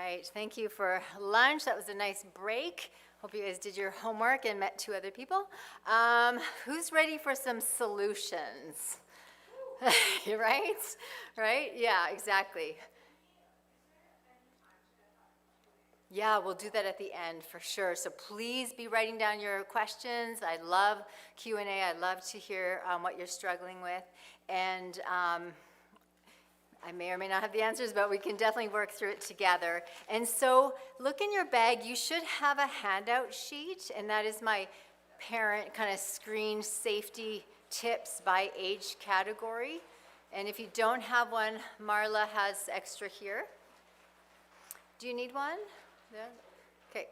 right, thank you for lunch. That was a nice break. Hope you guys did your homework and met two other people. Who's ready for some solutions? Right? Right? Yeah, exactly. Yeah, we'll do that at the end for sure. So please be writing down your questions. I love Q&A. I love to hear what you're struggling with. And I may or may not have the answers, but we can definitely work through it together. And so look in your bag. You should have a handout sheet, and that is my parent kind of screen safety tips by age category. And if you don't have one, Marla has extra here. Do you need one? Yeah. Okay.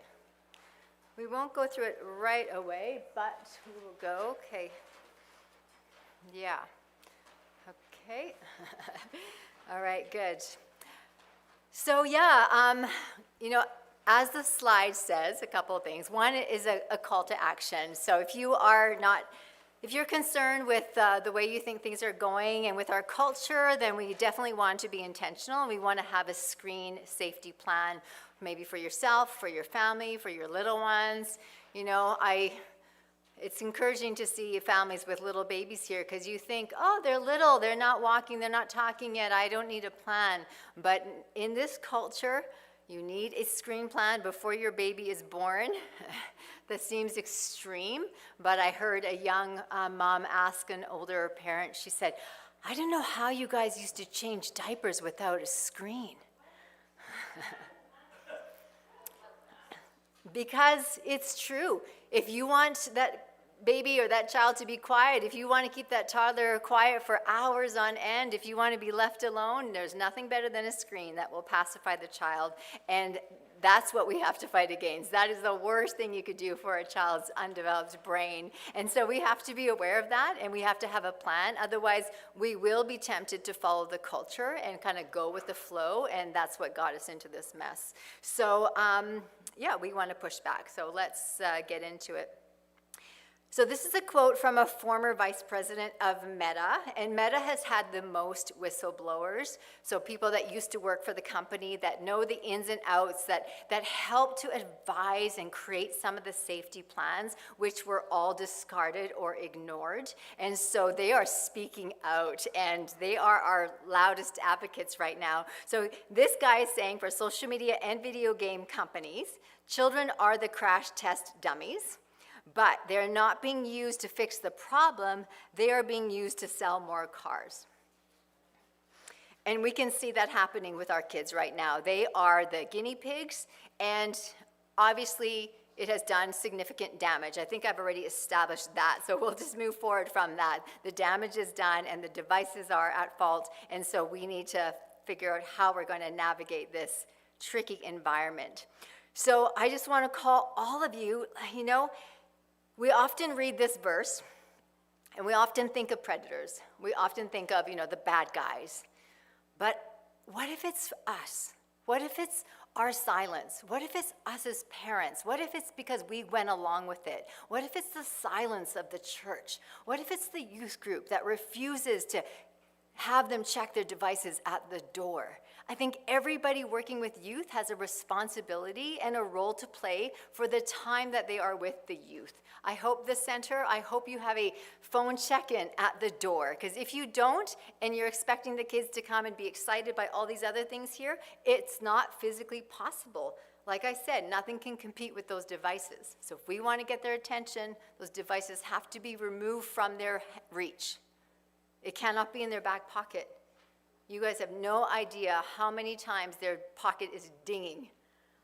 We won't go through it right away, but we will go. Okay. Yeah. Okay. All right, good. So yeah, as the slide says, a couple of things. One is a call to action. So if you're concerned with the way you think things are going and with our culture, then we definitely want to be intentional. We want to have a screen safety plan, maybe for yourself, for your family, for your little ones. It's encouraging to see families with little babies here because you think, oh, they're little, they're not walking, they're not talking yet, I don't need a plan. But in this culture, you need a screen plan before your baby is born. That seems extreme, but I heard a young mom ask an older parent, she said, I don't know how you guys used to change diapers without a screen. Because it's true. If you want that baby or that child to be quiet, if you want to keep that toddler quiet for hours on end, if you want to be left alone, there's nothing better than a screen that will pacify the child. And that's what we have to fight against. That is the worst thing you could do for a child's undeveloped brain. And so we have to be aware of that, and we have to have a plan. Otherwise, we will be tempted to follow the culture and kind of go with the flow, and that's what got us into this mess. So, we want to push back. So let's get into it. So this is a quote from a former vice president of Meta, and Meta has had the most whistleblowers, so people that used to work for the company that know the ins and outs, that help to advise and create some of the safety plans, which were all discarded or ignored. And so they are speaking out, and they are our loudest advocates right now. So this guy is saying for social media and video game companies, children are the crash test dummies. But they're not being used to fix the problem, they are being used to sell more cars. And we can see that happening with our kids right now. They are the guinea pigs, and obviously it has done significant damage. I think I've already established that, so we'll just move forward from that. The damage is done, and the devices are at fault, and so we need to figure out how we're going to navigate this tricky environment. So I just want to call all of you, we often read this verse, and we often think of predators. We often think of, the bad guys. But what if it's us? What if it's our silence? What if it's us as parents? What if it's because we went along with it? What if it's the silence of the church? What if it's the youth group that refuses to have them check their devices at the door? I think everybody working with youth has a responsibility and a role to play for the time that they are with the youth. I hope I hope you have a phone check-in at the door, because if you don't and you're expecting the kids to come and be excited by all these other things here, it's not physically possible. Like I said, nothing can compete with those devices. So if we want to get their attention, those devices have to be removed from their reach. It cannot be in their back pocket. You guys have no idea how many times their pocket is dinging.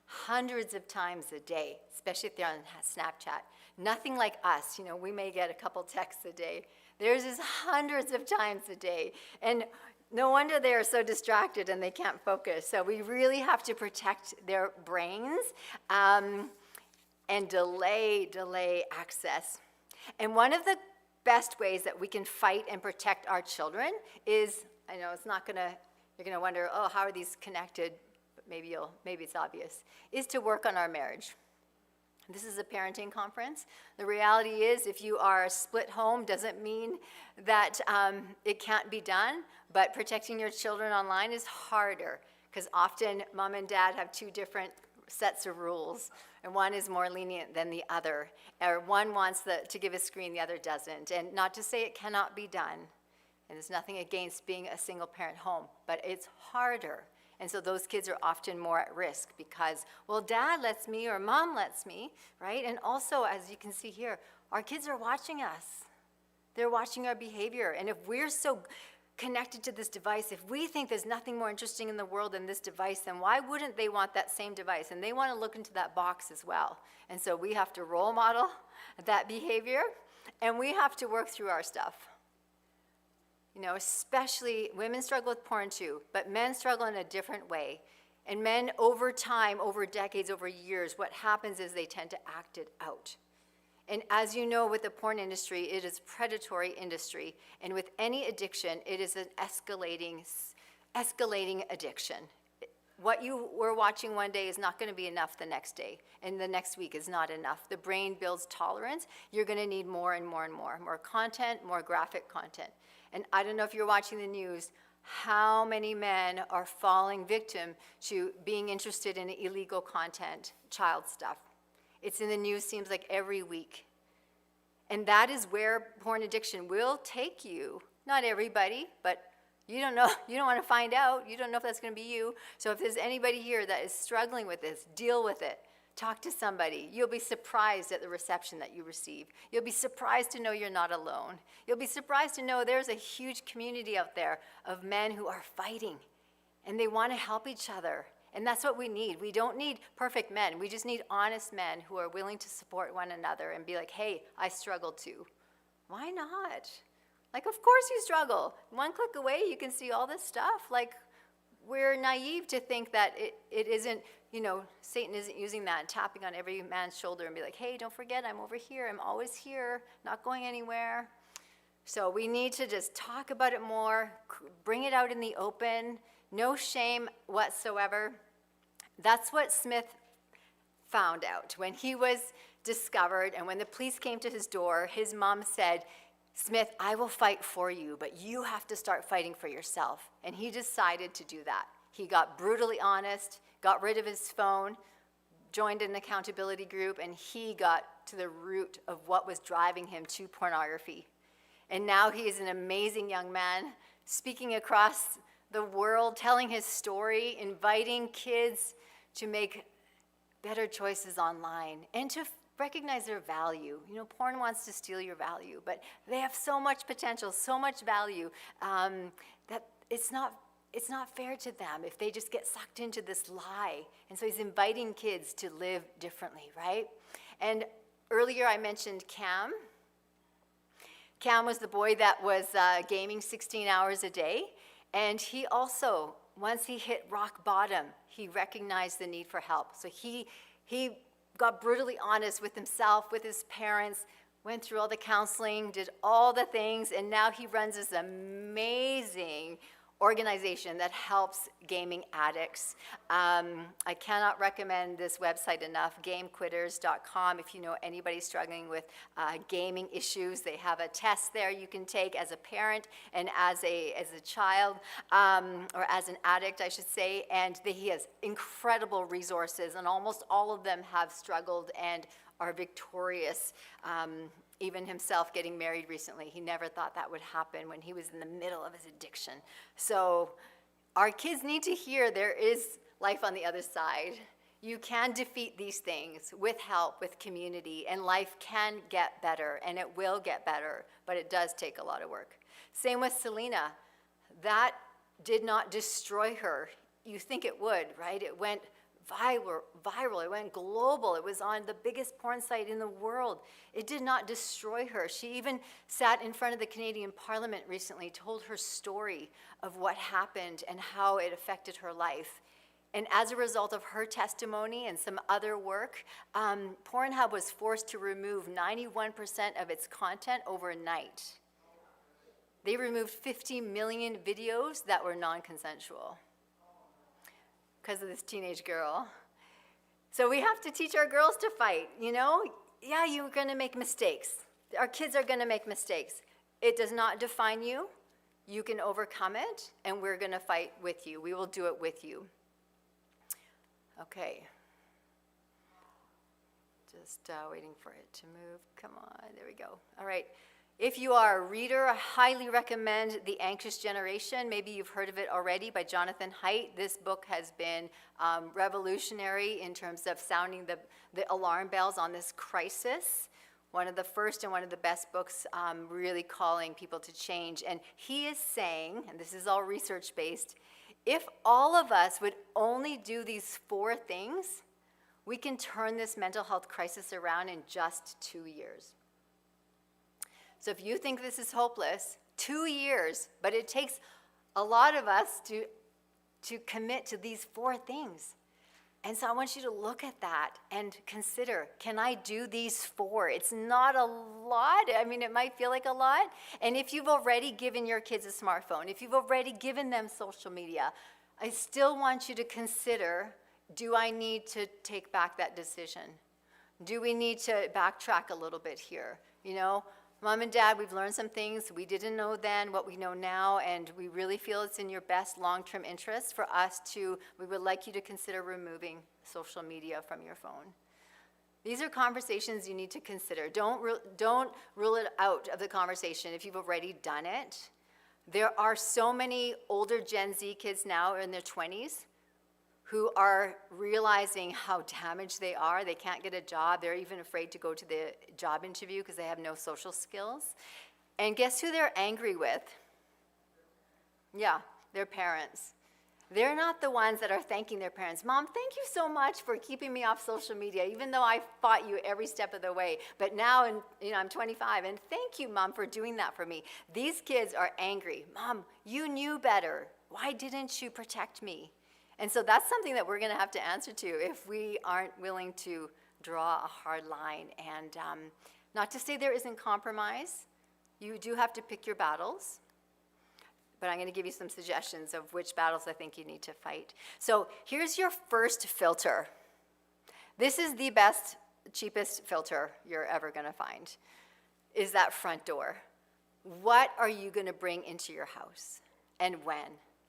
Hundreds of times a day, especially if they're on Snapchat. Nothing like us, we may get a couple texts a day. Theirs is hundreds of times a day. And no wonder they are so distracted and they can't focus. So we really have to protect their brains and delay access. And one of the best ways that we can fight and protect our children is, I know you're gonna wonder, oh, how are these connected? But maybe it's obvious, is to work on our marriage. This is a parenting conference. The reality is, if you are a split home, doesn't mean that it can't be done, but protecting your children online is harder, because often mom and dad have two different sets of rules, and one is more lenient than the other, or one wants to give a screen, the other doesn't. And not to say it cannot be done, and there's nothing against being a single parent home, but it's harder. And so those kids are often more at risk because, well, dad lets me or mom lets me, right? And also, as you can see here, our kids are watching us. They're watching our behavior. And if we're so connected to this device, if we think there's nothing more interesting in the world than this device, then why wouldn't they want that same device? And they want to look into that box as well. And so we have to role model that behavior, and we have to work through our stuff. You know, especially women struggle with porn too, but men struggle in a different way. And men, over time, over decades, over years, what happens is they tend to act it out. And as you know, with the porn industry, it is a predatory industry. And with any addiction, it is an escalating addiction. What you were watching one day is not going to be enough the next day, and the next week is not enough. The brain builds tolerance. You're going to need more and more and more content, more graphic content. And I don't know if you're watching the news, how many men are falling victim to being interested in illegal content, child stuff. It's in the news, seems like every week. And that is where porn addiction will take you. Not everybody, but you don't know, you don't want to find out. You don't know if that's going to be you. So if there's anybody here that is struggling with this, deal with it. Talk to somebody. You'll be surprised at the reception that you receive. You'll be surprised to know you're not alone. You'll be surprised to know there's a huge community out there of men who are fighting, and they want to help each other. And that's what we need. We don't need perfect men. We just need honest men who are willing to support one another and be like, hey, I struggle too. Why not? Like, of course you struggle. One click away, you can see all this stuff. Like, we're naive to think that it isn't, you know, Satan isn't using that and tapping on every man's shoulder and be like, hey, don't forget, I'm over here. I'm always here, not going anywhere. So we need to just talk about it more, bring it out in the open, no shame whatsoever. That's what Smith found out. When he was discovered and when the police came to his door, his mom said, Smith, I will fight for you, but you have to start fighting for yourself. And he decided to do that. He got brutally honest, got rid of his phone, joined an accountability group, and he got to the root of what was driving him to pornography. And now he is an amazing young man, speaking across the world, telling his story, inviting kids to make better choices online and to recognize their value. You know, porn wants to steal your value, but they have so much potential, so much value, that it's not fair to them if they just get sucked into this lie. And so he's inviting kids to live differently, right? And earlier I mentioned Cam. Cam was the boy that was gaming 16 hours a day. And he also, once he hit rock bottom, he recognized the need for help. So he got brutally honest with himself, with his parents, went through all the counseling, did all the things, and now he runs this amazing organization that helps gaming addicts. I cannot recommend this website enough, gamequitters.com. If you know anybody struggling with gaming issues, they have a test there you can take as a parent and as a child, or as an addict, I should say, and he has incredible resources, and almost all of them have struggled and are victorious. Even himself getting married recently, he never thought that would happen when he was in the middle of his addiction. So our kids need to hear there is life on the other side. You can defeat these things with help, with community, and life can get better, and it will get better, but it does take a lot of work. Same with Selena. That did not destroy her. You think it would, right? It went viral, it went global. It was on the biggest porn site in the world. It did not destroy her. She even sat in front of the Canadian Parliament recently, told her story of what happened and how it affected her life. And as a result of her testimony and some other work, Pornhub was forced to remove 91% of its content overnight. They removed 50 million videos that were non-consensual because of this teenage girl. So we have to teach our girls to fight, you know? Yeah, you're gonna make mistakes. Our kids are gonna make mistakes. It does not define you. You can overcome it, and we're gonna fight with you. We will do it with you. Okay. Just waiting for it to move. Come on, there we go. All right. If you are a reader, I highly recommend The Anxious Generation. Maybe you've heard of it already by Jonathan Haidt. This book has been revolutionary in terms of sounding the alarm bells on this crisis. One of the first and one of the best books really calling people to change. And he is saying, and this is all research-based, if all of us would only do these 4 things, we can turn this mental health crisis around in just 2 years. So if you think this is hopeless, 2 years, but it takes a lot of us to commit to these 4 things. And so I want you to look at that and consider, can I do these 4? It's not a lot. I mean, it might feel like a lot. And if you've already given your kids a smartphone, if you've already given them social media, I still want you to consider, do I need to take back that decision? Do we need to backtrack a little bit here? You know, Mom and Dad, we've learned some things we didn't know then, what we know now, and we really feel it's in your best long-term interest for us to, we would like you to consider removing social media from your phone. These are conversations you need to consider. Don't rule it out of the conversation if you've already done it. There are so many older Gen Z kids now in their 20s who are realizing how damaged they are. They can't get a job. They're even afraid to go to the job interview because they have no social skills. And guess who they're angry with? Yeah, their parents. They're not the ones that are thanking their parents. Mom, thank you so much for keeping me off social media, even though I fought you every step of the way. But now, I'm 25, and thank you, Mom, for doing that for me. These kids are angry. Mom, you knew better. Why didn't you protect me? And so that's something that we're going to have to answer to if we aren't willing to draw a hard line. And not to say there isn't compromise. You do have to pick your battles. But I'm going to give you some suggestions of which battles I think you need to fight. So here's your first filter. This is the best, cheapest filter you're ever going to find, is that front door. What are you going to bring into your house and when?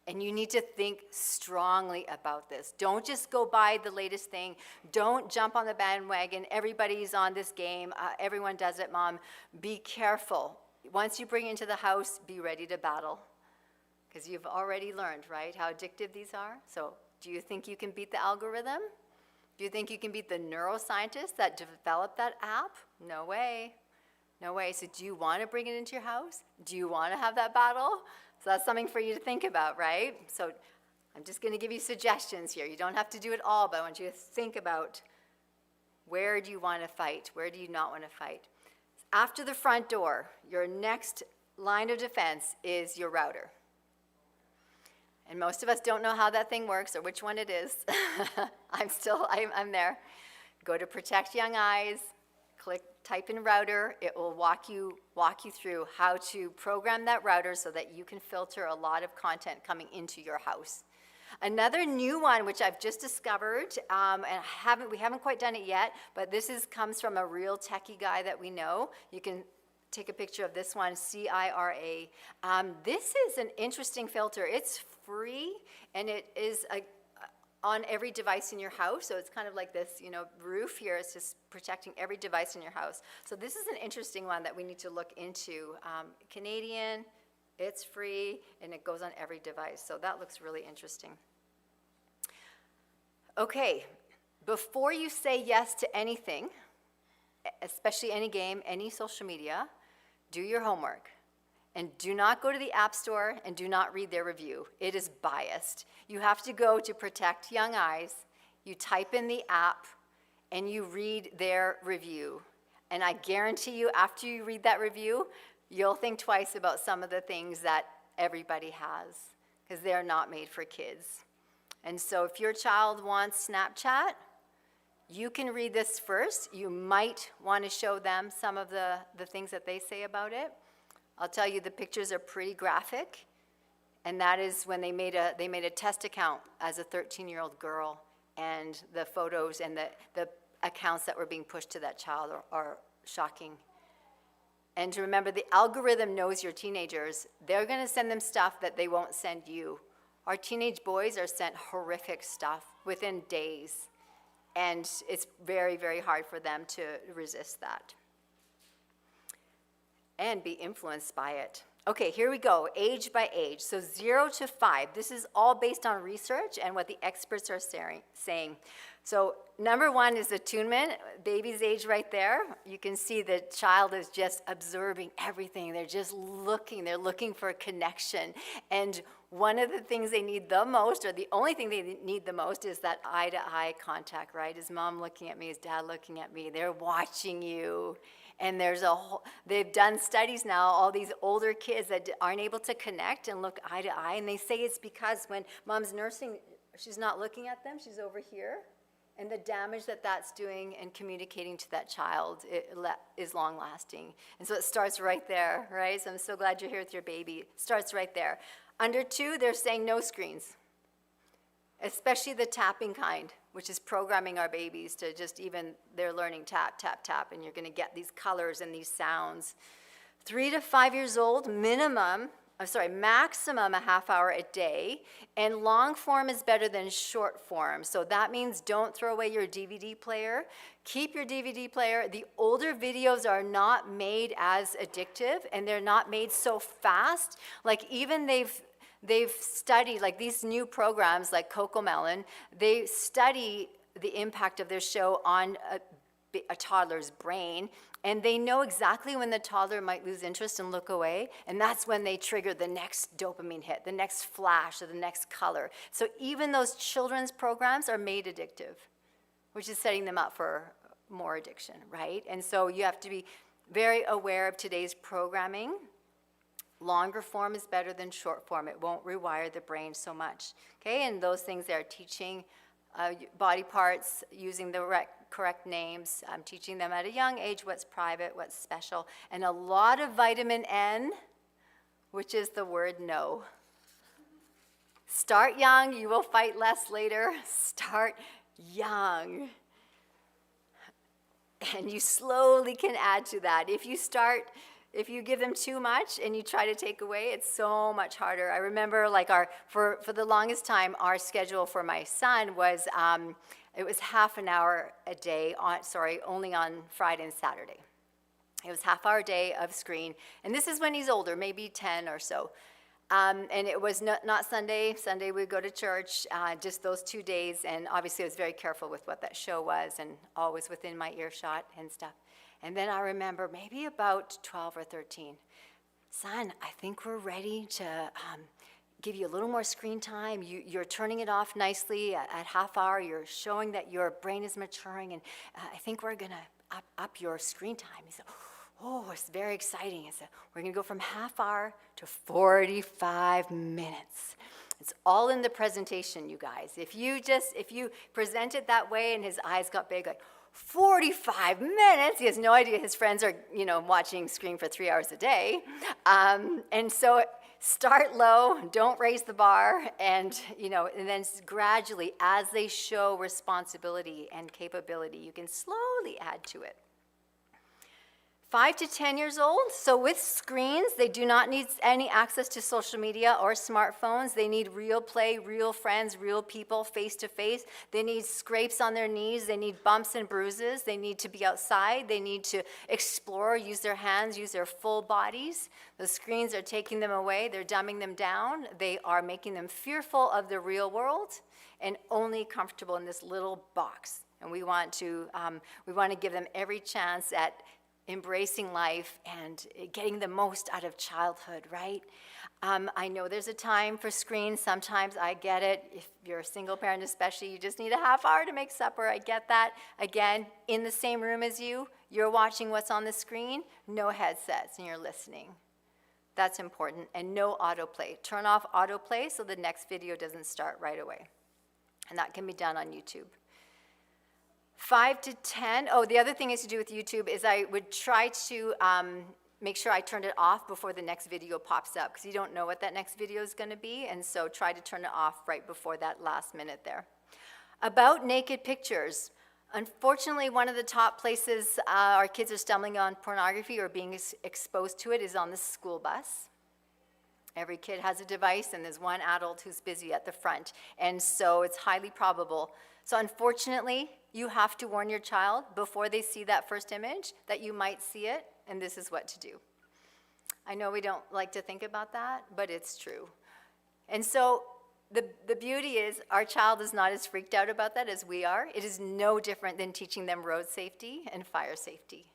And you need to think strongly about this. Don't just go buy the latest thing. Don't jump on the bandwagon. Everybody's on this game. Everyone does it, Mom. Be careful. Once you bring it into the house, be ready to battle. Because you've already learned, right, how addictive these are. So do you think you can beat the algorithm? Do you think you can beat the neuroscientists that developed that app? No way. No way. So do you want to bring it into your house? Do you want to have that battle? So that's something for you to think about, right? So I'm just going to give you suggestions here. You don't have to do it all, but I want you to think about, where do you want to fight? Where do you not want to fight? After the front door, your next line of defense is your router. And most of us don't know how that thing works or which one it is. I'm there. Go to Protect Young Eyes, type in router. It will walk you through how to program that router so that you can filter a lot of content coming into your house. Another new one, which I've just discovered, and we haven't quite done it yet, but this comes from a real techie guy that we know. You can take a picture of this one, CIRA. This is an interesting filter. It's free, and it is on every device in your house. So it's kind of like this, roof here. It's just protecting every device in your house. So this is an interesting one that we need to look into. Canadian, it's free, and it goes on every device. So that looks really interesting. Okay, before you say yes to anything, especially any game, any social media, do your homework. And do not go to the App Store and do not read their review. It is biased. You have to go to Protect Young Eyes, you type in the app, and you read their review. And I guarantee you, after you read that review, you'll think twice about some of the things that everybody has, because they're not made for kids. And so if your child wants Snapchat, you can read this first. You might want to show them some of the things that they say about it. I'll tell you, the pictures are pretty graphic, and that is when they made a test account as a 13-year-old girl, and the photos and the accounts that were being pushed to that child are shocking. And to remember, the algorithm knows your teenagers. They're going to send them stuff that they won't send you, Our teenage boys are sent horrific stuff within days, and it's very, very hard for them to resist that and be influenced by it. Okay, here we go, age by age. So 0 to 5. This is all based on research and what the experts are saying. So number 1 is attunement, baby's age right there. You can see the child is just observing everything. They're just looking. They're looking for a connection. And one of the things they need the most, or the only thing they need the most, is that eye-to-eye contact, right? Is mom looking at me? Is dad looking at me? They're watching you. And they've done studies now, all these older kids that aren't able to connect and look eye to eye. And they say it's because when mom's nursing, she's not looking at them, she's over here. And the damage that that's doing and communicating to that child is long lasting. And so it starts right there, right? So I'm so glad you're here with your baby. It starts right there. Under 2, they're saying no screens, especially the tapping kind, which is programming our babies to just even, they're learning tap, tap, tap, and you're going to get these colors and these sounds. 3 to 5 years old, maximum a half hour a day, and long form is better than short form. So that means don't throw away your DVD player. Keep your DVD player. The older videos are not made as addictive, and they're not made so fast. Like even they've studied, like these new programs like CoComelon, they study the impact of their show on a toddler's brain, and they know exactly when the toddler might lose interest and look away, and that's when they trigger the next dopamine hit, the next flash, or the next color. So even those children's programs are made addictive, which is setting them up for more addiction, right? And so you have to be very aware of today's programming. Longer form is better than short form. It won't rewire the brain so much, okay? And those things they're teaching body parts, using the correct names, teaching them at a young age what's private, what's special, and a lot of vitamin N, which is the word no. Start young, you will fight less later. Start young. And you slowly can add to that. If you give them too much and you try to take away, it's so much harder. I remember for the longest time, our schedule for my son was, it was half an hour a day, only on Friday and Saturday. It was half-hour day of screen. And this is when he's older, maybe 10 or so. And it was not Sunday. Sunday we'd go to church, just those 2 days. And obviously I was very careful with what that show was and always within my earshot and stuff. And then I remember maybe about 12 or 13, son, I think we're ready to give you a little more screen time. You're turning it off nicely at half hour. You're showing that your brain is maturing, and I think we're going to up your screen time. He said, oh, it's very exciting. I said, we're going to go from half hour to 45 minutes. It's all in the presentation, you guys. If you present it that way and his eyes got big, like, 45 minutes. He has no idea his friends are, watching screen for 3 hours a day. And so start low, don't raise the bar, and then gradually, as they show responsibility and capability, you can slowly add to it. 5 to 10 years old, so with screens, they do not need any access to social media or smartphones. They need real play, real friends, real people, face-to-face. They need scrapes on their knees. They need bumps and bruises. They need to be outside. They need to explore, use their hands, use their full bodies. The screens are taking them away. They're dumbing them down. They are making them fearful of the real world and only comfortable in this little box. And we want to give them every chance at embracing life and getting the most out of childhood, right? I know there's a time for screens. Sometimes I get it. If you're a single parent especially, you just need a half hour to make supper. I get that. Again, in the same room as you're watching what's on the screen, no headsets, and you're listening. That's important. And no autoplay. Turn off autoplay so the next video doesn't start right away. And that can be done on YouTube. 5 to 10, the other thing is to do with YouTube is I would try to make sure I turned it off before the next video pops up, because you don't know what that next video is going to be, and so try to turn it off right before that last minute there. About naked pictures, unfortunately, one of the top places our kids are stumbling on pornography or being exposed to it is on the school bus. Every kid has a device, and there's one adult who's busy at the front. And so it's highly probable. So unfortunately, you have to warn your child before they see that first image that you might see it, and this is what to do. I know we don't like to think about that, but it's true. And so the beauty is our child is not as freaked out about that as we are. It is no different than teaching them road safety and fire safety,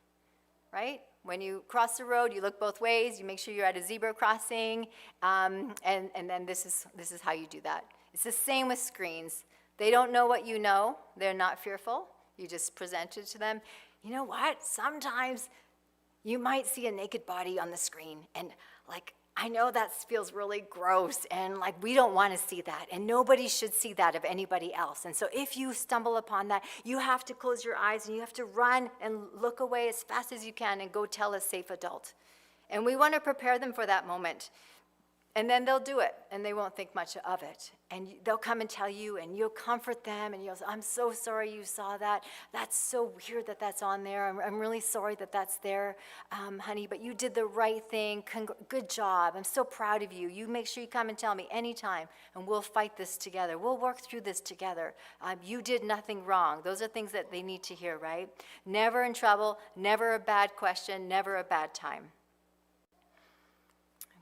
right? When you cross the road, you look both ways, you make sure you're at a zebra crossing, and then this is how you do that. It's the same with screens. They don't know what you know. They're not fearful. You just present it to them. You know what? Sometimes you might see a naked body on the screen, and like, I know that feels really gross, and like we don't want to see that, and nobody should see that of anybody else. And so if you stumble upon that, you have to close your eyes and you have to run and look away as fast as you can and go tell a safe adult. And we want to prepare them for that moment. And then they'll do it, and they won't think much of it. And they'll come and tell you, and you'll comfort them, and you'll say, I'm so sorry you saw that. That's so weird that that's on there. I'm really sorry that that's there, honey, but you did the right thing. Good job. I'm so proud of you. You make sure you come and tell me anytime, and we'll fight this together. We'll work through this together. You did nothing wrong. Those are things that they need to hear, right? Never in trouble, never a bad question, never a bad time.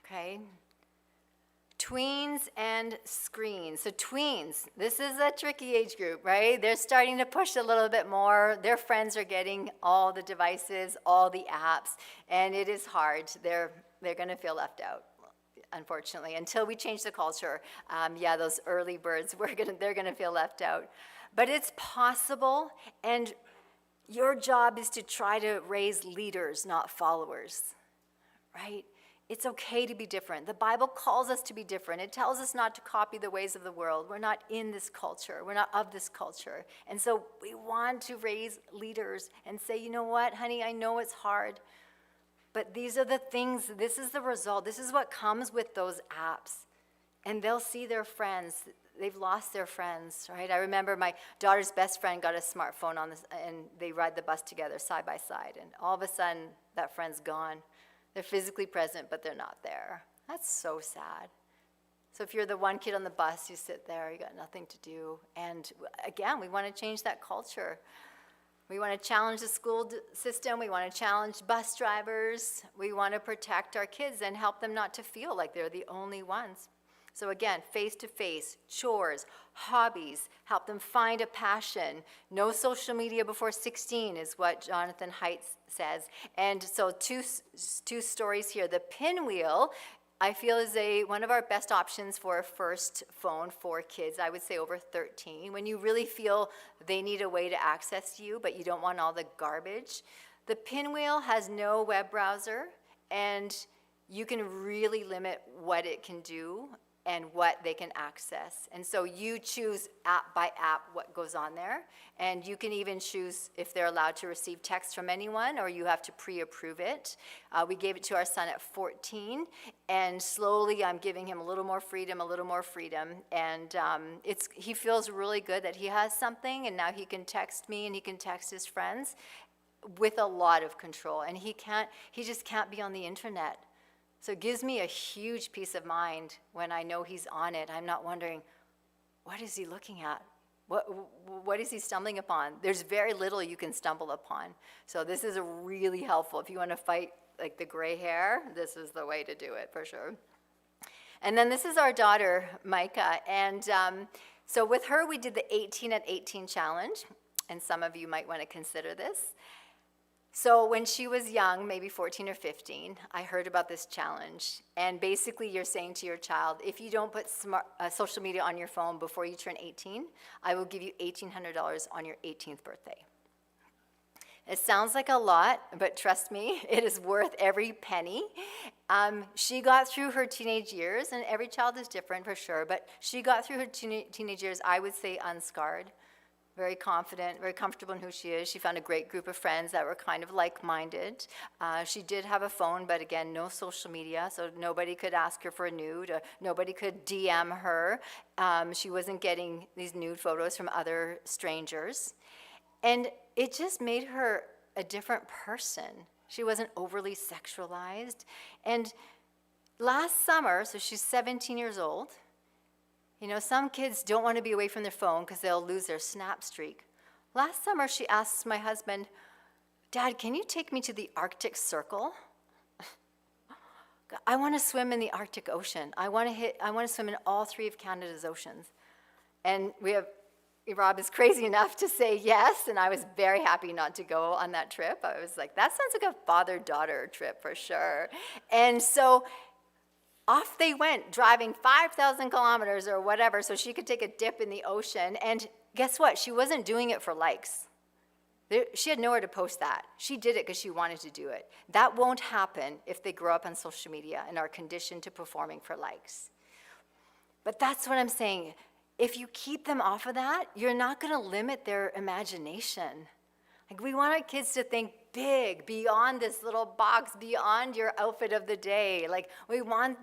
Okay? Tweens and screens. So tweens, this is a tricky age group, right? They're starting to push a little bit more. Their friends are getting all the devices, all the apps, and it is hard. They're going to feel left out, unfortunately. Until we change the culture, those early birds, they're going to feel left out. But it's possible, and your job is to try to raise leaders, not followers, right? It's okay to be different. The Bible calls us to be different. It tells us not to copy the ways of the world. We're not in this culture. We're not of this culture. And so we want to raise leaders and say, you know what, honey, I know it's hard, but these are the things, this is the result. This is what comes with those apps. And they'll see their friends. They've lost their friends, right? I remember my daughter's best friend got a smartphone and they ride the bus together side by side. And all of a sudden, that friend's gone. They're physically present, but they're not there. That's so sad. So if you're the one kid on the bus, you sit there, you got nothing to do. And again, we want to change that culture. We want to challenge the school system. We want to challenge bus drivers. We want to protect our kids and help them not to feel like they're the only ones. So again, face-to-face, chores, hobbies, help them find a passion. No social media before 16 is what Jonathan Haidt says. And so two stories here. The pinwheel, I feel, is one of our best options for a first phone for kids, I would say over 13. When you really feel they need a way to access you, but you don't want all the garbage. The pinwheel has no web browser, and you can really limit what it can do and what they can access. And so you choose app by app what goes on there, and you can even choose if they're allowed to receive text from anyone or you have to pre-approve it. We gave it to our son at 14, and slowly I'm giving him a little more freedom, and he feels really good that he has something, and now he can text me and he can text his friends with a lot of control, and he just can't be on the internet. So it gives me a huge peace of mind when I know he's on it. I'm not wondering, what is he looking at? What is he stumbling upon? There's very little you can stumble upon. So this is really helpful. If you want to fight like the gray hair, this is the way to do it for sure. And then this is our daughter, Micah. And so with her, we did the 18 at 18 challenge. And some of you might want to consider this. So when she was young, maybe 14 or 15, I heard about this challenge. And basically you're saying to your child, if you don't put social media on your phone before you turn 18, I will give you $1,800 on your 18th birthday. It sounds like a lot, but trust me, it is worth every penny. She got through her teenage years, and every child is different for sure, but she got through her teenage years, I would say, unscarred. Very confident, very comfortable in who she is. She found a great group of friends that were kind of like-minded. She did have a phone, but again, no social media, so nobody could ask her for a nude. Nobody could DM her. She wasn't getting these nude photos from other strangers. And it just made her a different person. She wasn't overly sexualized. And Last summer, so she's 17 years old. You know, some kids don't want to be away from their phone because they'll lose their snap streak. Last summer, she asks my husband, Dad, can you take me to the Arctic Circle? I want to swim in the Arctic Ocean. I want to swim in all 3 of Canada's oceans. And Rob is crazy enough to say yes, and I was very happy not to go on that trip. I was like, that sounds like a father-daughter trip for sure. And so off they went, driving 5,000 kilometers or whatever so she could take a dip in the ocean. And guess what? She wasn't doing it for likes. She had nowhere to post that. She did it because she wanted to do it. That won't happen if they grow up on social media and are conditioned to performing for likes. But that's what I'm saying. If you keep them off of that, you're not going to limit their imagination. Like, we want our kids to think big, beyond this little box, beyond your outfit of the day. Like,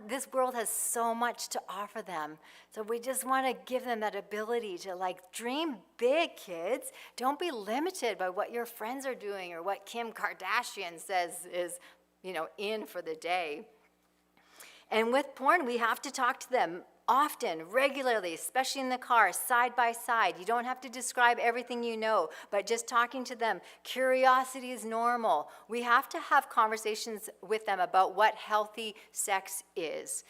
this world has so much to offer them. So we just want to give them that ability to, like, dream big, kids. Don't be limited by what your friends are doing or what Kim Kardashian says is, in for the day. And with porn, we have to talk to them often, regularly, especially in the car, side by side. You don't have to describe everything you know, but just talking to them. Curiosity is normal. We have to have conversations with them about what healthy sex is.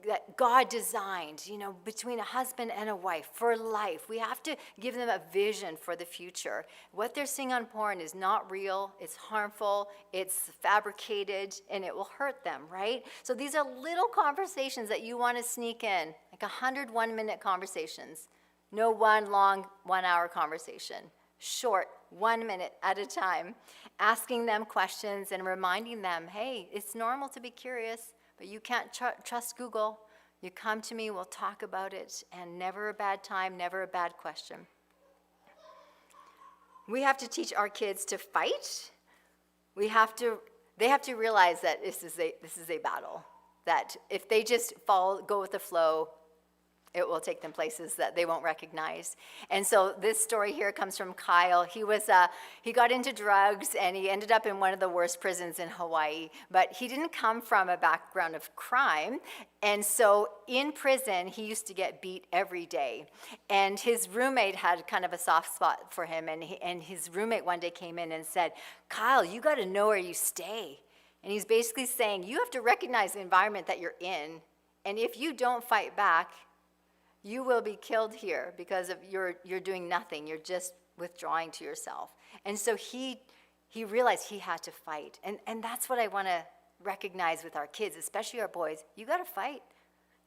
That God designed, between a husband and a wife for life. We have to give them a vision for the future. What they're seeing on porn is not real, it's harmful, it's fabricated, and it will hurt them, right? So these are little conversations that you want to sneak in, like 100 one-minute conversations. No one long 1-hour conversation. Short, 1 minute at a time. Asking them questions and reminding them, hey, it's normal to be curious. But you can't trust Google. You come to me, we'll talk about it, and never a bad time, never a bad question. We have to teach our kids to fight. They have to realize that this is a battle. That if they just go with the flow, it will take them places that they won't recognize. And so this story here comes from Kyle. He got into drugs, and he ended up in one of the worst prisons in Hawaii. But he didn't come from a background of crime. And so in prison, he used to get beat every day. And his roommate had kind of a soft spot for him. And his roommate one day came in and said, Kyle, you got to know where you stay. And he's basically saying, you have to recognize the environment that you're in. And if you don't fight back, you will be killed here because of you're doing nothing. You're just withdrawing to yourself. And so he realized he had to fight. And that's what I want to recognize with our kids, especially our boys. You got to fight.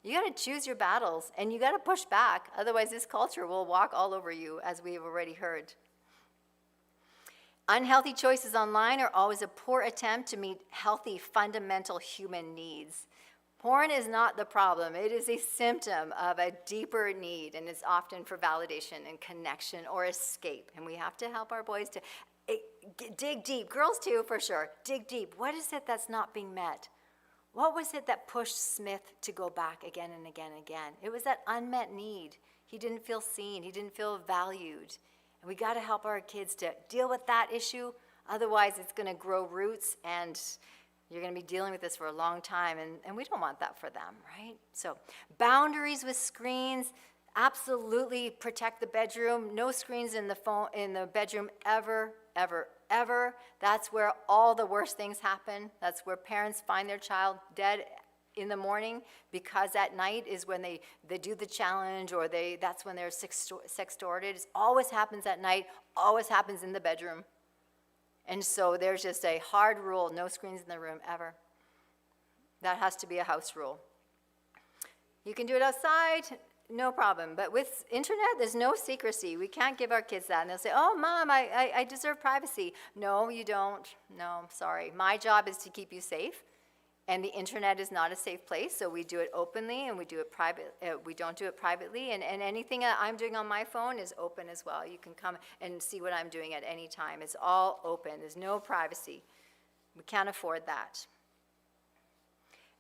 You got to choose your battles, and you got to push back. Otherwise, this culture will walk all over you, as we have already heard. Unhealthy choices online are always a poor attempt to meet healthy, fundamental human needs. Porn is not the problem. It is a symptom of a deeper need, and it's often for validation and connection or escape. And we have to help our boys to dig deep. Girls too, for sure. Dig deep. What is it that's not being met? What was it that pushed Smith to go back again and again and again? It was that unmet need. He didn't feel seen. He didn't feel valued. And we got to help our kids to deal with that issue. Otherwise, it's going to grow roots, and you're going to be dealing with this for a long time, and we don't want that for them, right? So boundaries with screens, absolutely protect the bedroom. No screens in the bedroom ever, ever, ever. That's where all the worst things happen. That's where parents find their child dead in the morning, because at night is when they do the challenge, or that's when they're sextorted. It always happens at night, always happens in the bedroom. And so there's just a hard rule, no screens in the room ever. That has to be a house rule. You can do it outside, no problem. But with internet, there's no secrecy. We can't give our kids that. And they'll say, oh, Mom, I deserve privacy. No, you don't. No, sorry. My job is to keep you safe. And the internet is not a safe place, so we do it openly, and we do it private. We don't do it privately, and anything that I'm doing on my phone is open as well. You can come and see what I'm doing at any time. It's all open. There's no privacy. We can't afford that.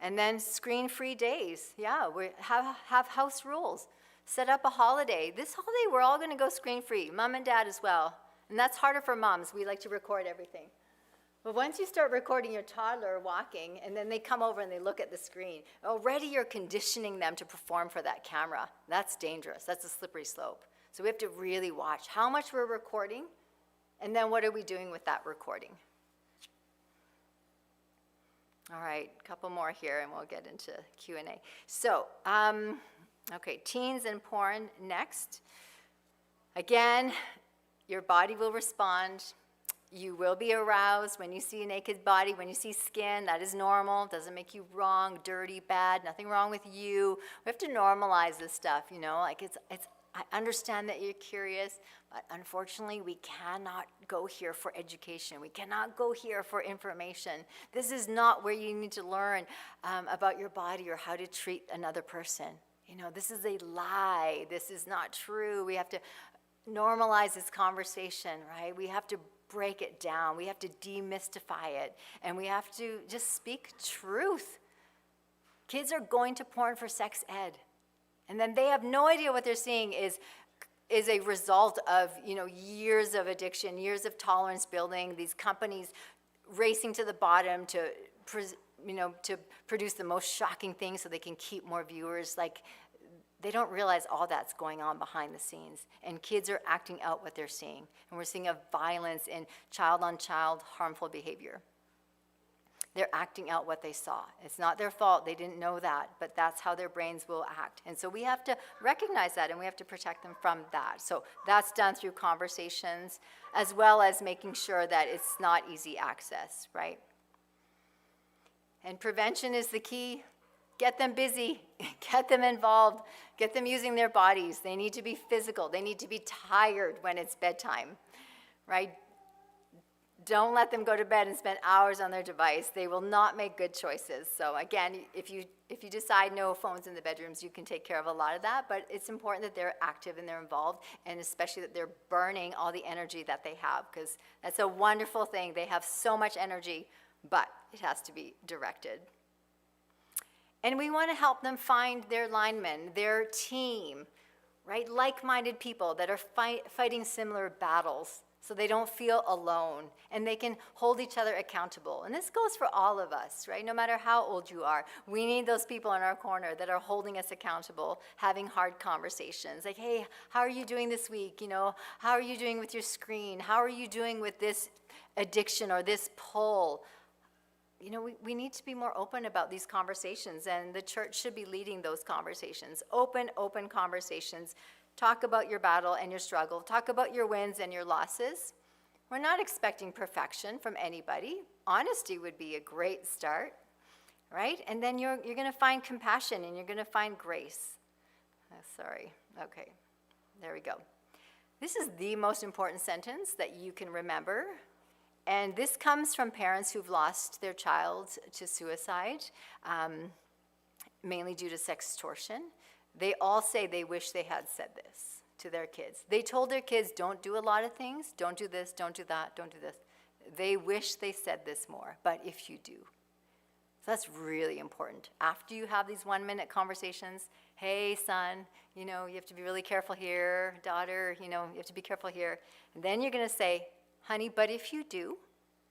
And then screen-free days. Yeah, we have house rules. Set up a holiday. This holiday, we're all going to go screen-free, Mom and Dad as well. And that's harder for moms. We like to record everything. But once you start recording your toddler walking, and then they come over and they look at the screen, already you're conditioning them to perform for that camera. That's dangerous. That's a slippery slope. So we have to really watch how much we're recording, and then what are we doing with that recording? All right, a couple more here, and we'll get into Q&A. So, okay, teens and porn next. Again, your body will respond. You will be aroused when you see a naked body, when you see skin. That is normal. Doesn't make you wrong, dirty, bad. Nothing wrong with you. We have to normalize this stuff, you know. Like I understand that you're curious, but unfortunately, we cannot go here for education. We cannot go here for information. This is not where you need to learn about your body or how to treat another person. You know, this is a lie. This is not true. We have to normalize this conversation, right? We have to break it down. We have to demystify it, and we have to just speak truth. Kids are going to porn for sex ed, and then they have no idea what they're seeing is a result of, you know, years of addiction, years of tolerance building, these companies racing to the bottom to produce the most shocking things so they can keep more viewers. Like, they don't realize all that's going on behind the scenes. And kids are acting out what they're seeing. And we're seeing a violence in child-on-child harmful behavior. They're acting out what they saw. It's not their fault. They didn't know that, but that's how their brains will act. And so we have to recognize that, and we have to protect them from that. So that's done through conversations, as well as making sure that it's not easy access, right? And prevention is the key. Get them busy, get them involved, get them using their bodies. They need to be physical. They need to be tired when it's bedtime, right? Don't let them go to bed and spend hours on their device. They will not make good choices. So again, if you decide no phones in the bedrooms, you can take care of a lot of that, but it's important that they're active and they're involved, and especially that they're burning all the energy that they have, because that's a wonderful thing. They have so much energy, but it has to be directed. And we want to help them find their linemen, their team, right? Like-minded people that are fighting similar battles so they don't feel alone, and they can hold each other accountable. And this goes for all of us, right? No matter how old you are, we need those people in our corner that are holding us accountable, having hard conversations. Like, hey, how are you doing this week? You know, how are you doing with your screen? How are you doing with this addiction or this pull? You know, we need to be more open about these conversations, and the church should be leading those conversations. Open conversations. Talk about your battle and your struggle. Talk about your wins and your losses. We're not expecting perfection from anybody. Honesty would be a great start, right? And then you're going to find compassion, and you're going to find grace. Okay, there we go. This is the most important sentence that you can remember. And this comes from parents who've lost their child to suicide, mainly due to sextortion. They all say they wish they had said this to their kids. They told their kids, don't do a lot of things, don't do this, don't do that, don't do this. They wish they said this more, but if you do. So that's really important. After you have these 1-minute conversations, hey, son, you know, you have to be really careful here. Daughter, you know, you have to be careful here. And then you're going to say, honey, but if you do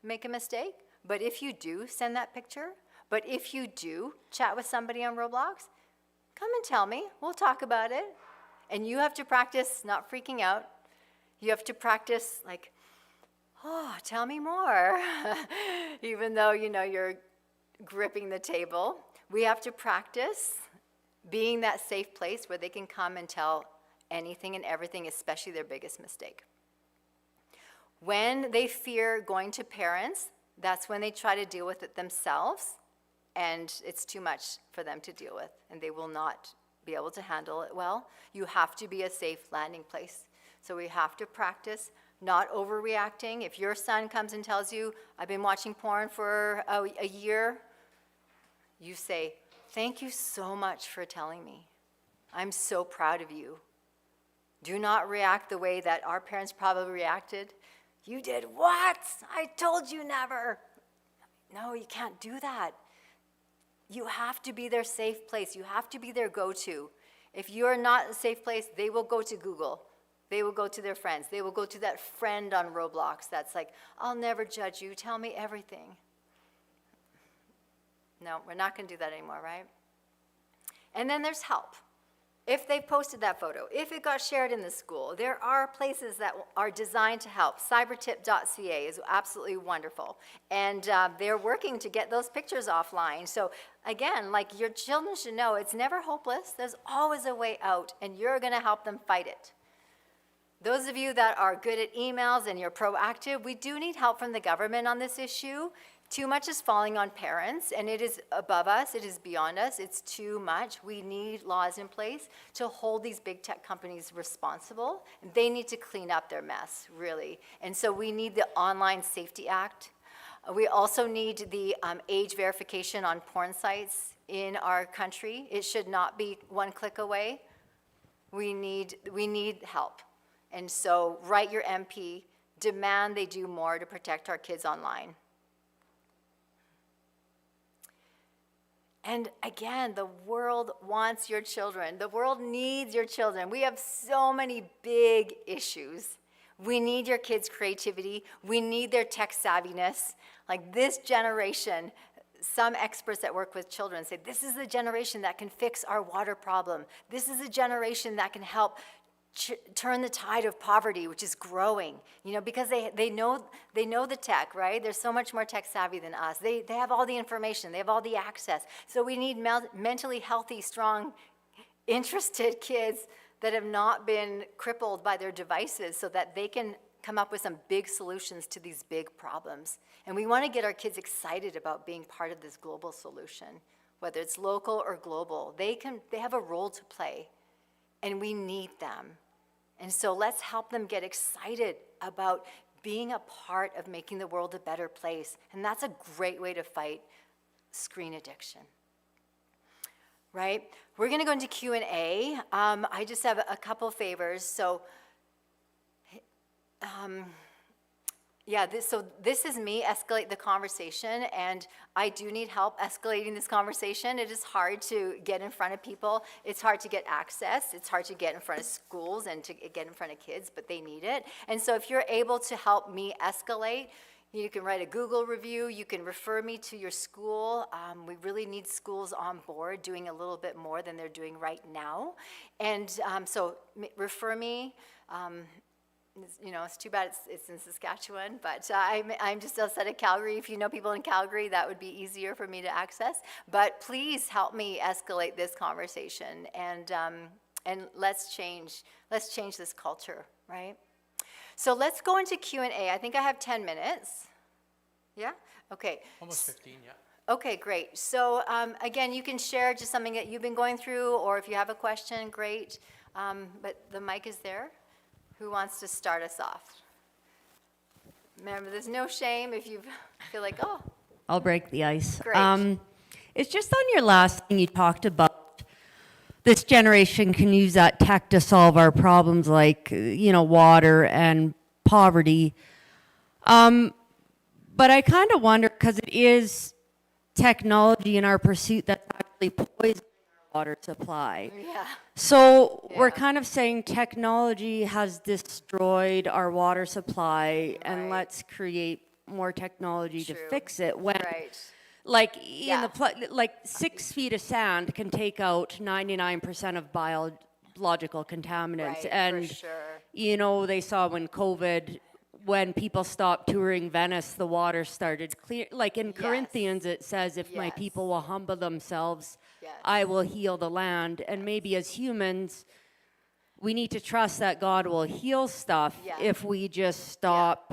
make a mistake, but if you do send that picture, but if you do chat with somebody on Roblox, come and tell me. We'll talk about it. And you have to practice not freaking out. You have to practice like, oh, tell me more. Even though, you know, you're gripping the table. We have to practice being that safe place where they can come and tell anything and everything, especially their biggest mistake. When they fear going to parents, that's when they try to deal with it themselves, and it's too much for them to deal with, and they will not be able to handle it well. You have to be a safe landing place. So we have to practice not overreacting. If your son comes and tells you, I've been watching porn for a year, you say, thank you so much for telling me. I'm so proud of you. Do not react the way that our parents probably reacted. You did what? I told you never. No, you can't do that. You have to be their safe place. You have to be their go-to. If you're not a safe place, they will go to Google. They will go to their friends. They will go to that friend on Roblox that's like, I'll never judge you. Tell me everything. No, we're not going to do that anymore, right? And then there's help. If they've posted that photo, if it got shared in the school, there are places that are designed to help. Cybertip.ca is absolutely wonderful. And they're working to get those pictures offline. So again, like, your children should know it's never hopeless. There's always a way out, and you're going to help them fight it. Those of you that are good at emails and you're proactive, we do need help from the government on this issue. Too much is falling on parents, and it is above us, it is beyond us, it's too much. We need laws in place to hold these big tech companies responsible. They need to clean up their mess, really. And so we need the Online Safety Act. We also need the age verification on porn sites in our country. It should not be one click away. We need help. And so write your MP, demand they do more to protect our kids online. And again, the world wants your children. The world needs your children. We have so many big issues. We need your kids' creativity. We need their tech savviness. Like, this generation, some experts that work with children say, this is the generation that can fix our water problem. This is a generation that can help turn the tide of poverty, which is growing, because they know the tech, right? They're so much more tech savvy than us. They have all the information. They have all the access. So we need mentally healthy, strong, interested kids that have not been crippled by their devices, so that they can come up with some big solutions to these big problems. And we want to get our kids excited about being part of this global solution, whether it's local or global. They have a role to play, and we need them. And so let's help them get excited about being a part of making the world a better place. And that's a great way to fight screen addiction. Right? We're going to go into Q&A. I just have a couple favors. So, this is me, escalate the conversation, and I do need help escalating this conversation. It is hard to get in front of people. It's hard to get access. It's hard to get in front of schools and to get in front of kids, but they need it. And so if you're able to help me escalate, you can write a Google review. You can refer me to your school. We really need schools on board doing a little bit more than they're doing right now. And so refer me. It's too bad it's in Saskatchewan, but I'm just outside of Calgary. If you know people in Calgary, that would be easier for me to access. But please help me escalate this conversation, and let's change this culture, right? So let's go into Q&A. I think I have 10 minutes. Yeah? Okay. Almost 15, yeah. Okay, great. So again, you can share just something that you've been going through, or if you have a question, great. But the mic is there. Who wants to start us off? Remember, there's no shame if you feel like, oh. I'll break the ice. Great. It's just on your last thing you talked about, this generation can use that tech to solve our problems like, water and poverty. But I kind of wonder, because it is technology in our pursuit that's actually poisoning our water supply. Yeah. So Yeah. we're kind of saying technology has destroyed our water supply, and Right. let's create more technology to True. fix it. When, Right. like Yeah. like 6 feet of sand can take out 99% of biological contaminants, Right, and for sure. they saw when COVID. When people stopped touring Venice, the water started clear. Like in Yes. Corinthians, it says, if my Yes. people will humble themselves, Yes. I will heal the land. And maybe as humans, we need to trust that God will heal stuff Yeah. if we just stop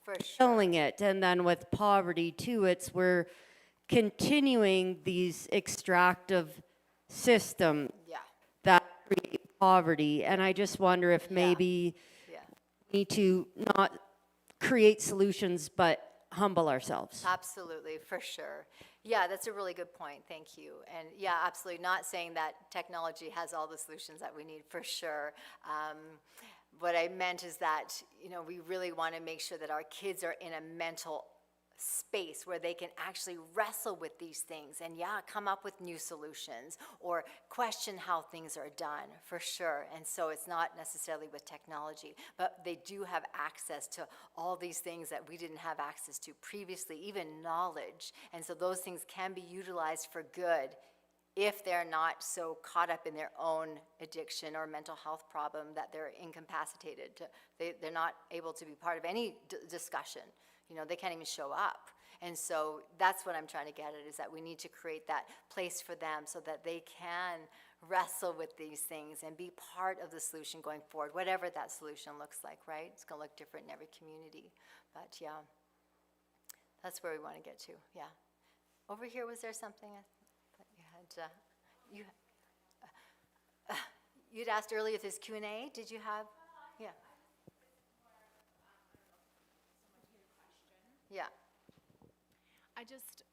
For sure. killing it. And then with poverty too, we're continuing these extractive systems Yeah. that create poverty. And I just wonder if maybe Yeah. we need to not create solutions, but humble ourselves. Absolutely, for sure. Yeah, that's a really good point. Thank you. And yeah, absolutely not saying that technology has all the solutions that we need, for sure. What I meant is that, we really want to make sure that our kids are in a mental space where they can actually wrestle with these things and come up with new solutions or question how things are done, for sure. And so it's not necessarily with technology, but they do have access to all these things that we didn't have access to previously, even knowledge. And so those things can be utilized for good if they're not so caught up in their own addiction or mental health problem that they're incapacitated. They're not able to be part of any discussion. They can't even show up. And so that's what I'm trying to get at, is that we need to create that place for them so that they can wrestle with these things and be part of the solution going forward, whatever that solution looks like, right? It's going to look different in every community. But yeah, that's where we want to get to, yeah. Over here, was there something? You'd asked earlier if there's Q&A. Did you have? Yeah. Yeah.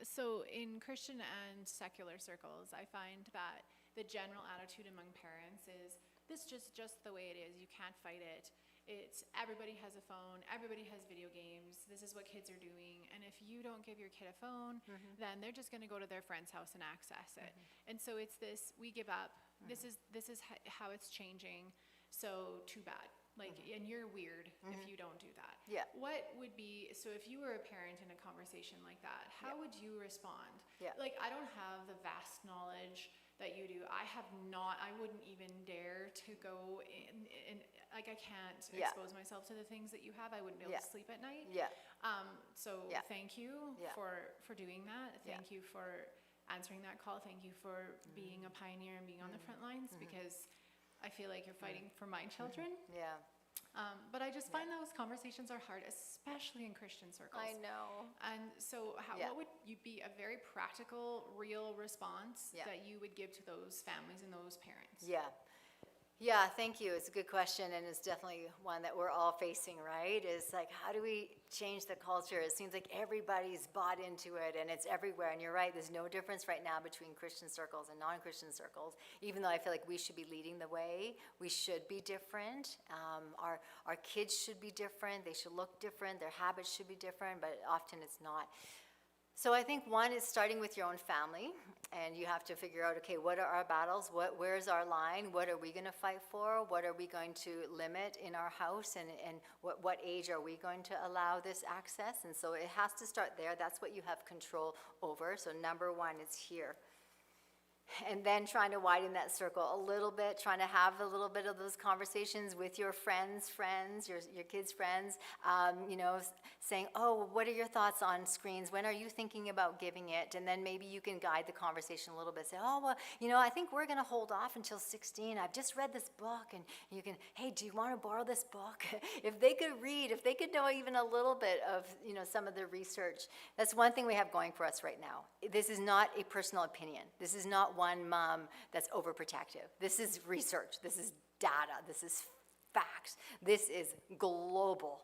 So in Christian and secular circles, I find that the general attitude among parents is, this is just the way it is. You can't fight it. It's everybody has a phone, everybody has video games, this is what kids are doing, and if you don't give your kid a phone, then they're just going to go to their friend's house and access it. And so it's this, we give up, this is how it's changing, so too bad. And you're weird if you don't do that. Yeah. What would be, so if you were a parent in a conversation like that, how would you respond? Yeah. I don't have the vast knowledge that you do. I wouldn't even dare to go in I can't expose myself to the things that you have. I wouldn't be able to sleep at night. Yeah. Thank you for doing that. Thank you for answering that call. Thank you for being a pioneer and being on the front lines, because I feel like you're fighting for my children. Yeah. But I just find those conversations are hard, especially in Christian circles. I know. And so what would you be a very practical, real response that you would give to those families and those parents? Yeah. Yeah, thank you. It's a good question, and it's definitely one that we're all facing, right? Is how do we change the culture? It seems like everybody's bought into it, and it's everywhere. And you're right, there's no difference right now between Christian circles and non-Christian circles. Even though I feel like we should be leading the way, we should be different. Our kids should be different. They should look different. Their habits should be different, but often it's not. So I think one is starting with your own family, and you have to figure out, okay, what are our battles? Where's our line? What are we going to fight for? What are we going to limit in our house? And what age are we going to allow this access? And so it has to start there. That's what you have control over. So number one is here. And then trying to widen that circle a little bit, trying to have a little bit of those conversations with your friends, your kids' friends, saying, oh, what are your thoughts on screens? When are you thinking about giving it? And then maybe you can guide the conversation a little bit. Say, oh, well, I think we're going to hold off until 16. I've just read this book. And you can, hey, do you want to borrow this book? If they could read, if they could know even a little bit of, some of the research, that's one thing we have going for us right now. This is not a personal opinion. This is not one mom that's overprotective. This is research. This is data. This is facts. This is global.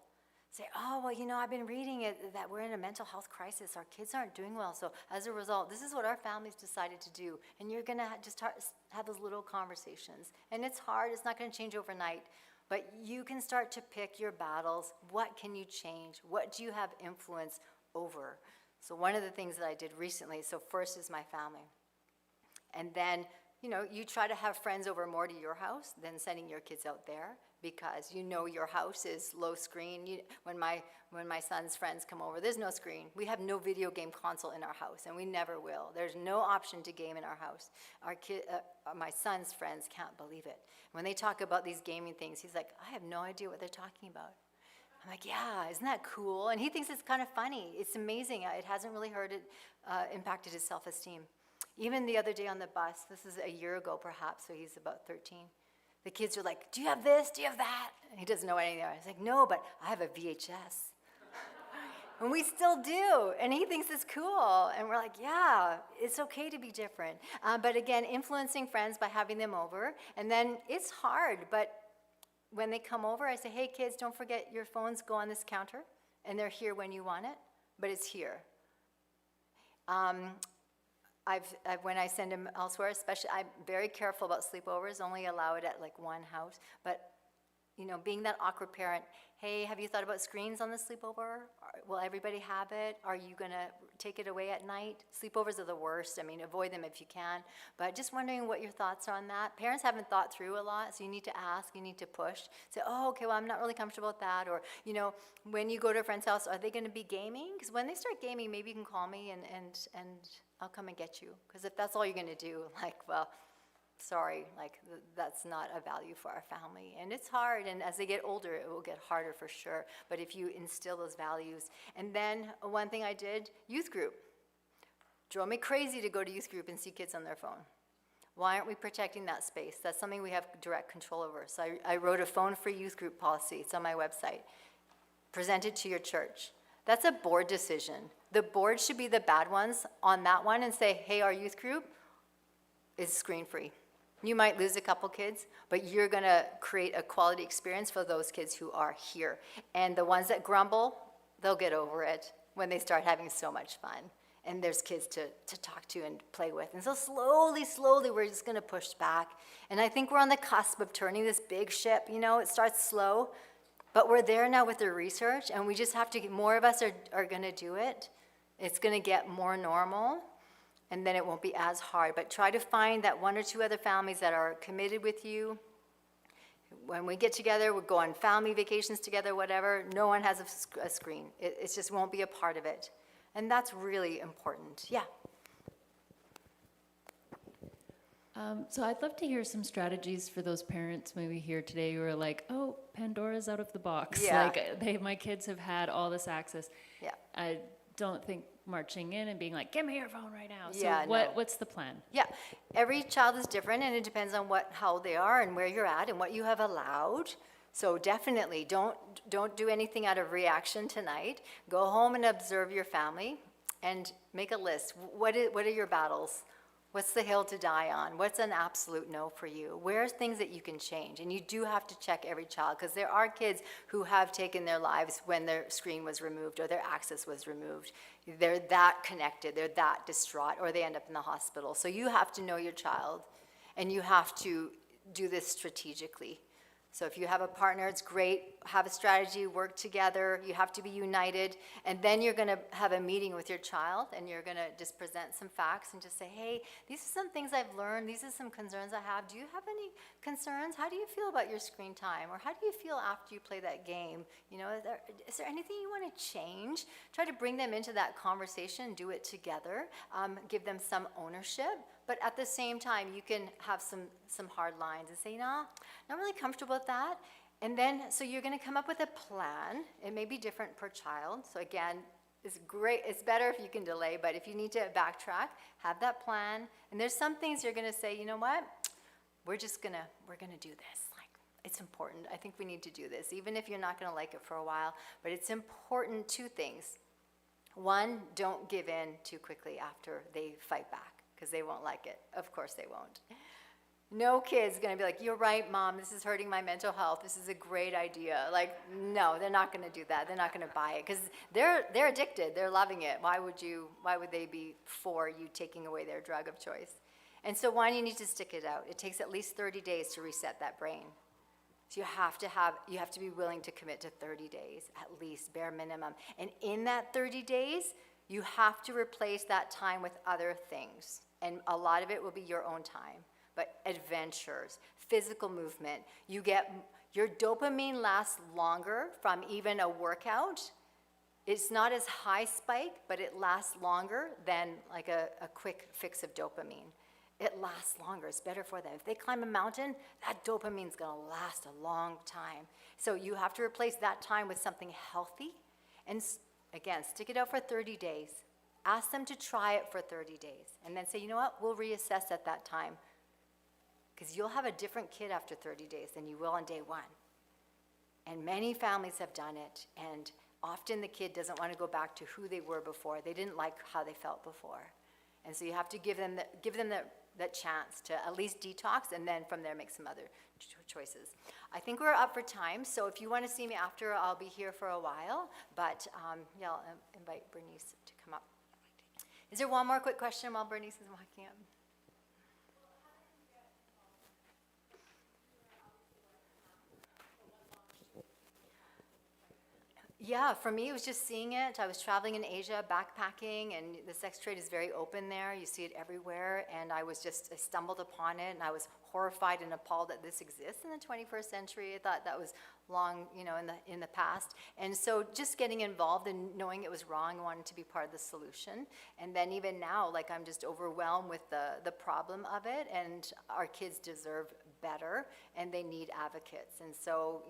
Say, oh, well, I've been reading it that we're in a mental health crisis. Our kids aren't doing well. So as a result, this is what our family's decided to do. And you're going to just have those little conversations. And it's hard. It's not going to change overnight. But you can start to pick your battles. What can you change? What do you have influence over? So one of the things that I did recently, so first is my family. And then, you try to have friends over more to your house than sending your kids out there, because your house is low screen. When my son's friends come over, there's no screen. We have no video game console in our house, and we never will. There's no option to game in our house. My son's friends can't believe it. When they talk about these gaming things, he's like, I have no idea what they're talking about. I'm like, yeah, isn't that cool? And he thinks it's kind of funny. It's amazing. It hasn't really impacted his self-esteem. Even the other day on the bus, this is a year ago perhaps, so he's about 13. The kids are like, do you have this? Do you have that? And he doesn't know anything. I was like, no, but I have a VHS. And we still do. And he thinks it's cool. And we're like, yeah, it's okay to be different. But again, influencing friends by having them over. And then it's hard, but when they come over, I say, hey, kids, don't forget your phones go on this counter. And they're here when you want it, but it's here. When I send them elsewhere, especially, I'm very careful about sleepovers, only allow it at one house. But being that awkward parent. Hey, have you thought about screens on the sleepover? Will everybody have it? Are you going to take it away at night? Sleepovers are the worst. I mean, avoid them if you can. But just wondering what your thoughts are on that. Parents haven't thought through a lot, so you need to ask, you need to push. Say, oh, okay, well, I'm not really comfortable with that. Or, when you go to a friend's house, are they going to be gaming? Because when they start gaming, maybe you can call me and I'll come and get you. Because if that's all you're going to do, well, sorry, that's not a value for our family. And it's hard, and as they get older, it will get harder for sure. But if you instill those values. And then one thing I did, youth group. Drove me crazy to go to youth group and see kids on their phone. Why aren't we protecting that space? That's something we have direct control over. So I wrote a phone-free youth group policy. It's on my website. Present it to your church. That's a board decision. The board should be the bad ones on that one and say, hey, our youth group is screen-free. You might lose a couple kids, but you're going to create a quality experience for those kids who are here. And the ones that grumble, they'll get over it when they start having so much fun. And there's kids to talk to and play with. And so slowly, we're just going to push back. And I think we're on the cusp of turning this big ship. It starts slow, but we're there now with the research, and we just have to get, more of us are going to do it. It's going to get more normal. And then it won't be as hard. But try to find that one or two other families that are committed with you. When we get together, we'll go on family vacations together, whatever. No one has a screen. It just won't be a part of it. And that's really important. Yeah. So I'd love to hear some strategies for those parents maybe here today who are like, oh, Pandora's out of the box. Yeah. My kids have had all this access. Yeah. I don't think marching in and being like, give me your phone right now. So Yeah, what's the plan? Yeah, every child is different, and it depends on how they are and where you're at and what you have allowed. So definitely don't do anything out of reaction tonight. Go home and observe your family and make a list. What are your battles? What's the hill to die on? What's an absolute no for you? Where's things that you can change? And you do have to check every child, because there are kids who have taken their lives when their screen was removed or their access was removed. They're that connected, they're that distraught, or they end up in the hospital. So you have to know your child, and you have to do this strategically. So if you have a partner, it's great. Have a strategy, work together. You have to be united. And then you're going to have a meeting with your child, and you're going to just present some facts and just say, hey, these are some things I've learned. These are some concerns I have. Do you have any concerns? How do you feel about your screen time? Or how do you feel after you play that game? Is there anything you want to change? Try to bring them into that conversation. Do it together. Give them some ownership. But at the same time, you can have some hard lines and say, nah, not really comfortable with that. And then, so you're going to come up with a plan. It may be different per child. So again, it's great. It's better if you can delay, but if you need to backtrack, have that plan. And there's some things you're going to say, you know what? We're going to do this. It's important. I think we need to do this, even if you're not going to like it for a while. But it's important, two things. One, don't give in too quickly after they fight back, because they won't like it. Of course they won't. No kid's going to be like, you're right, Mom, this is hurting my mental health. This is a great idea. No, they're not going to do that. They're not going to buy it, because they're addicted. They're loving it. Why would they be for you taking away their drug of choice? And so one, you need to stick it out. It takes at least 30 days to reset that brain. So you have to be willing to commit to 30 days, at least, bare minimum. And in that 30 days, you have to replace that time with other things. And a lot of it will be your own time. But adventures, physical movement, your dopamine lasts longer from even a workout. It's not as high spike, but it lasts longer than like a quick fix of dopamine. It lasts longer. It's better for them. If they climb a mountain, that dopamine's going to last a long time. So you have to replace that time with something healthy. And again, stick it out for 30 days. Ask them to try it for 30 days. And then say, you know what, we'll reassess at that time. Because you'll have a different kid after 30 days than you will on day one. And many families have done it. And often the kid doesn't want to go back to who they were before. They didn't like how they felt before. And so you have to give them that chance to at least detox, and then from there make some other choices. I think we're up for time, so if you want to see me after, I'll be here for a while, but I'll invite Bernice to come up. Is there one more quick question while Bernice is walking up? Yeah, for me, it was just seeing it. I was traveling in Asia, backpacking, and the sex trade is very open there. You see it everywhere, and I stumbled upon it, and I was horrified and appalled that this exists in the 21st century. I thought that was long, in the past. And so just getting involved and knowing it was wrong, I wanted to be part of the solution. And then even now, like, I'm just overwhelmed with the problem of it, and our kids deserve better, and they need advocates. And so,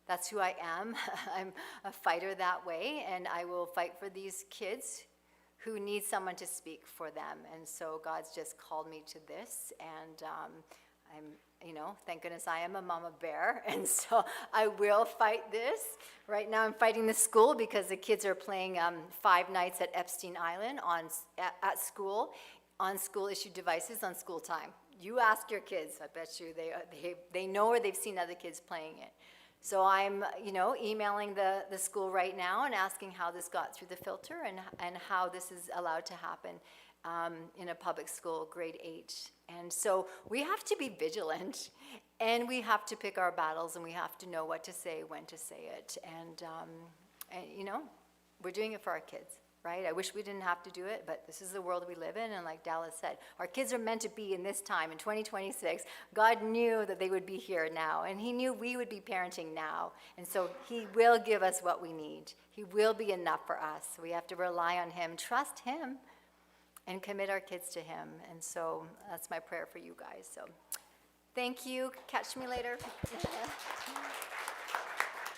that's who I am. I'm a fighter that way, and I will fight for these kids who need someone to speak for them. And so God's just called me to this, and thank goodness I am a mama bear, and so I will fight this. Right now I'm fighting the school because the kids are playing 5 nights at Epstein Island at school, on school-issued devices on school time. You ask your kids, I bet you they know, or they've seen other kids playing it. So I'm, emailing the school right now and asking how this got through the filter and how this is allowed to happen in a public school, grade 8. And so we have to be vigilant, and we have to pick our battles, and we have to know what to say, when to say it. And we're doing it for our kids. Right? I wish we didn't have to do it, but this is the world we live in, and like Dallas said, our kids are meant to be in this time, in 2026. God knew that they would be here now, and he knew we would be parenting now, and so he will give us what we need. He will be enough for us. We have to rely on him, trust him, and commit our kids to him, and so that's my prayer for you guys. So thank you. Catch me later.